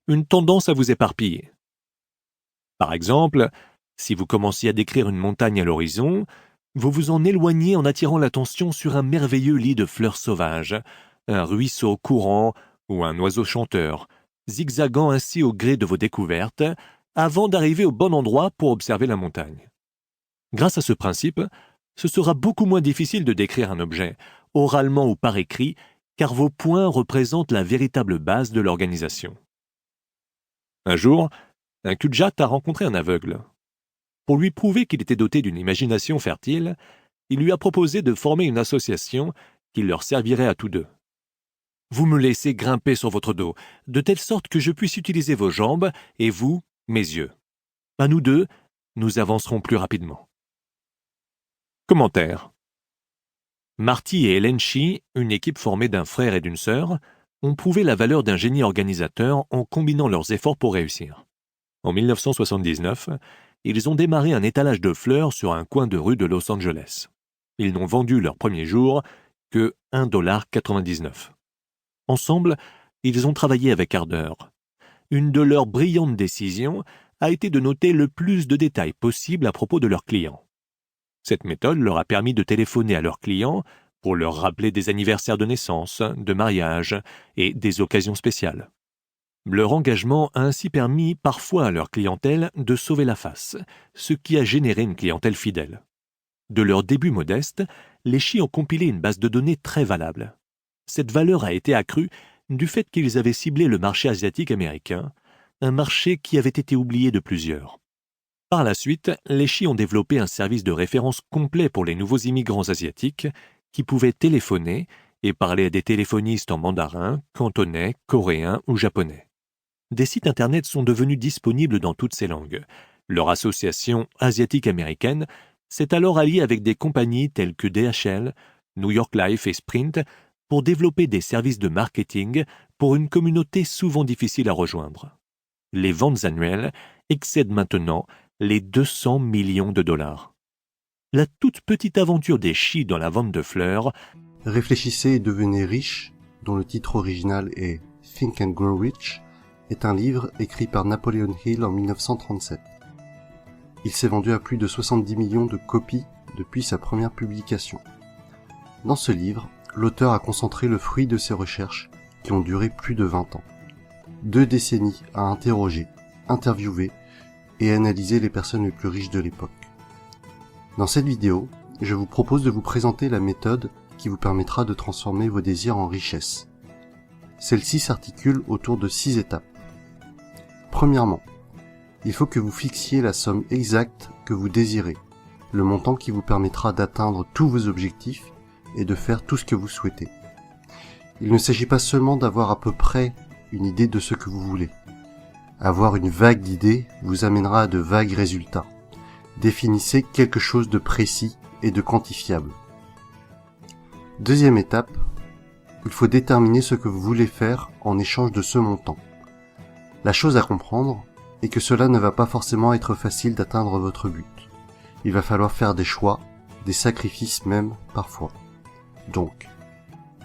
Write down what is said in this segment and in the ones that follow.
une tendance à vous éparpiller. Par exemple, si vous commenciez à décrire une montagne à l'horizon, vous vous en éloignez en attirant l'attention sur un merveilleux lit de fleurs sauvages, un ruisseau courant ou un oiseau chanteur, zigzagant ainsi au gré de vos découvertes, avant d'arriver au bon endroit pour observer la montagne. Grâce à ce principe, ce sera beaucoup moins difficile de décrire un objet, oralement ou par écrit, car vos points représentent la véritable base de l'organisation. Un jour, un Kudjat a rencontré un aveugle. Pour lui prouver qu'il était doté d'une imagination fertile, il lui a proposé de former une association qui leur servirait à tous deux. Vous me laissez grimper sur votre dos, de telle sorte que je puisse utiliser vos jambes et vous, mes yeux. À nous deux, nous avancerons plus rapidement. Commentaire. Marty et Ellen Shee, une équipe formée d'un frère et d'une sœur, ont prouvé la valeur d'un génie organisateur en combinant leurs efforts pour réussir. En 1979, ils ont démarré un étalage de fleurs sur un coin de rue de Los Angeles. Ils n'ont vendu leur premier jour que $1,99. Ensemble, ils ont travaillé avec ardeur. Une de leurs brillantes décisions a été de noter le plus de détails possible à propos de leurs clients. Cette méthode leur a permis de téléphoner à leurs clients pour leur rappeler des anniversaires de naissance, de mariage et des occasions spéciales. Leur engagement a ainsi permis parfois à leur clientèle de sauver la face, ce qui a généré une clientèle fidèle. De leur début modeste, les Shee ont compilé une base de données très valable. Cette valeur a été accrue du fait qu'ils avaient ciblé le marché asiatique américain, un marché qui avait été oublié de plusieurs. Par la suite, les Shee ont développé un service de référence complet pour les nouveaux immigrants asiatiques qui pouvaient téléphoner et parler à des téléphonistes en mandarin, cantonais, coréen ou japonais. Des sites Internet sont devenus disponibles dans toutes ces langues. Leur association asiatique-américaine s'est alors alliée avec des compagnies telles que DHL, New York Life et Sprint pour développer des services de marketing pour une communauté souvent difficile à rejoindre. Les ventes annuelles excèdent maintenant les $200 millions. La toute petite aventure des Shee dans la vente de fleurs « Réfléchissez et devenez riche », dont le titre original est « Think and Grow Rich », est un livre écrit par Napoleon Hill en 1937. Il s'est vendu à plus de 70 millions de copies depuis sa première publication. Dans ce livre, l'auteur a concentré le fruit de ses recherches qui ont duré plus de 20 ans. 2 décennies à interroger, interviewer et analyser les personnes les plus riches de l'époque. Dans cette vidéo, je vous propose de vous présenter la méthode qui vous permettra de transformer vos désirs en richesse. Celle-ci s'articule autour de 6 étapes. Premièrement, il faut que vous fixiez la somme exacte que vous désirez, le montant qui vous permettra d'atteindre tous vos objectifs et de faire tout ce que vous souhaitez. Il ne s'agit pas seulement d'avoir à peu près une idée de ce que vous voulez. Avoir une vague d'idées vous amènera à de vagues résultats. Définissez quelque chose de précis et de quantifiable. Deuxième étape, il faut déterminer ce que vous voulez faire en échange de ce montant. La chose à comprendre est que cela ne va pas forcément être facile d'atteindre votre but. Il va falloir faire des choix, des sacrifices même parfois. Donc,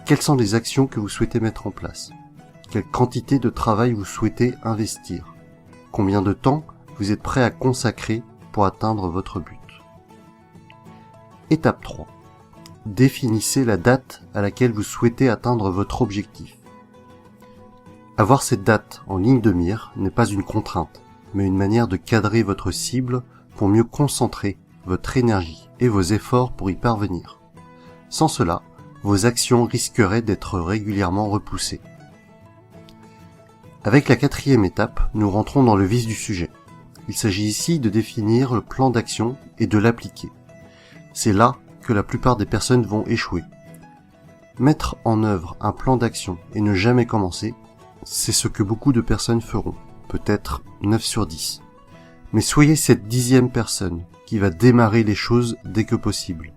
quelles sont les actions que vous souhaitez mettre en place ? Quelle quantité de travail vous souhaitez investir ? Combien de temps vous êtes prêt à consacrer pour atteindre votre but ? Étape 3. Définissez la date à laquelle vous souhaitez atteindre votre objectif. Avoir cette date en ligne de mire n'est pas une contrainte, mais une manière de cadrer votre cible pour mieux concentrer votre énergie et vos efforts pour y parvenir. Sans cela, vos actions risqueraient d'être régulièrement repoussées. Avec la 4e étape, nous rentrons dans le vif du sujet. Il s'agit ici de définir le plan d'action et de l'appliquer. C'est là que la plupart des personnes vont échouer. Mettre en œuvre un plan d'action et ne jamais commencer, c'est ce que beaucoup de personnes feront, peut-être 9 sur 10. Mais soyez cette 10e personne qui va démarrer les choses dès que possible.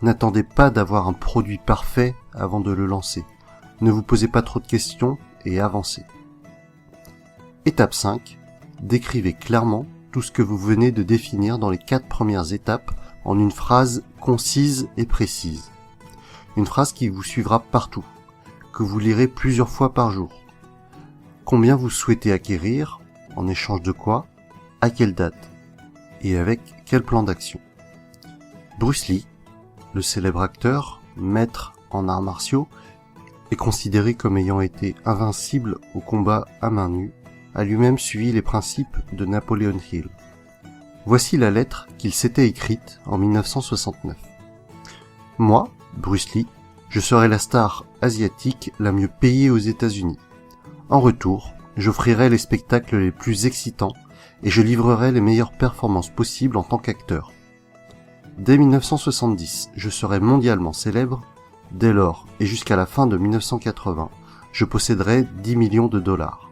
N'attendez pas d'avoir un produit parfait avant de le lancer. Ne vous posez pas trop de questions et avancez. Étape 5. Décrivez clairement tout ce que vous venez de définir dans les 4 premières étapes en une phrase concise et précise. Une phrase qui vous suivra partout, que vous lirez plusieurs fois par jour. combien vous souhaitez acquérir, en échange de quoi, à quelle date, et avec quel plan d'action. Bruce Lee, le célèbre acteur, maître en arts martiaux, est considéré comme ayant été invincible au combat à main nue, a lui-même suivi les principes de Napoleon Hill. Voici la lettre qu'il s'était écrite en 1969. Moi, Bruce Lee, je serai la star asiatique la mieux payée aux États-Unis. En retour, j'offrirai les spectacles les plus excitants et je livrerai les meilleures performances possibles en tant qu'acteur. Dès 1970, je serai mondialement célèbre. Dès lors, et jusqu'à la fin de 1980, je posséderai 10 millions de dollars.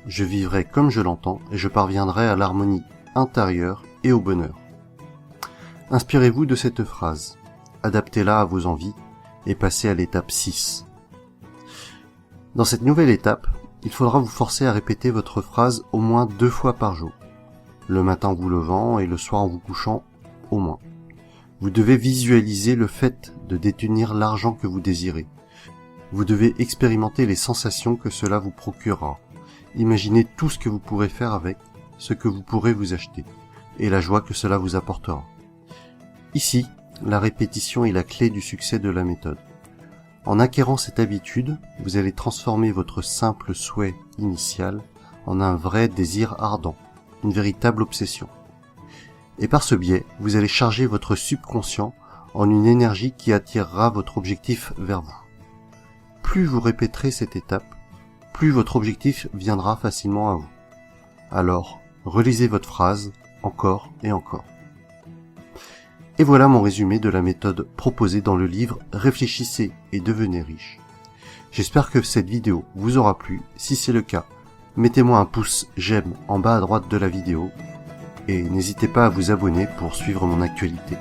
Je vivrai comme je l'entends et je parviendrai à l'harmonie intérieure et au bonheur. Inspirez-vous de cette phrase, adaptez-la à vos envies et passez à l'étape 6. Dans cette nouvelle étape, il faudra vous forcer à répéter votre phrase au moins 2 fois par jour, le matin en vous levant et le soir en vous couchant au moins. Vous devez visualiser le fait de détenir l'argent que vous désirez. Vous devez expérimenter les sensations que cela vous procurera. Imaginez tout ce que vous pourrez faire avec, ce que vous pourrez vous acheter, et la joie que cela vous apportera. Ici, la répétition est la clé du succès de la méthode. En acquérant cette habitude, vous allez transformer votre simple souhait initial en un vrai désir ardent, une véritable obsession. Et par ce biais, vous allez charger votre subconscient en une énergie qui attirera votre objectif vers vous. Plus vous répéterez cette étape, plus votre objectif viendra facilement à vous. Alors, relisez votre phrase encore et encore. Et voilà mon résumé de la méthode proposée dans le livre Réfléchissez et devenez riche. J'espère que cette vidéo vous aura plu. Si c'est le cas, mettez-moi un pouce j'aime en bas à droite de la vidéo et n'hésitez pas à vous abonner pour suivre mon actualité.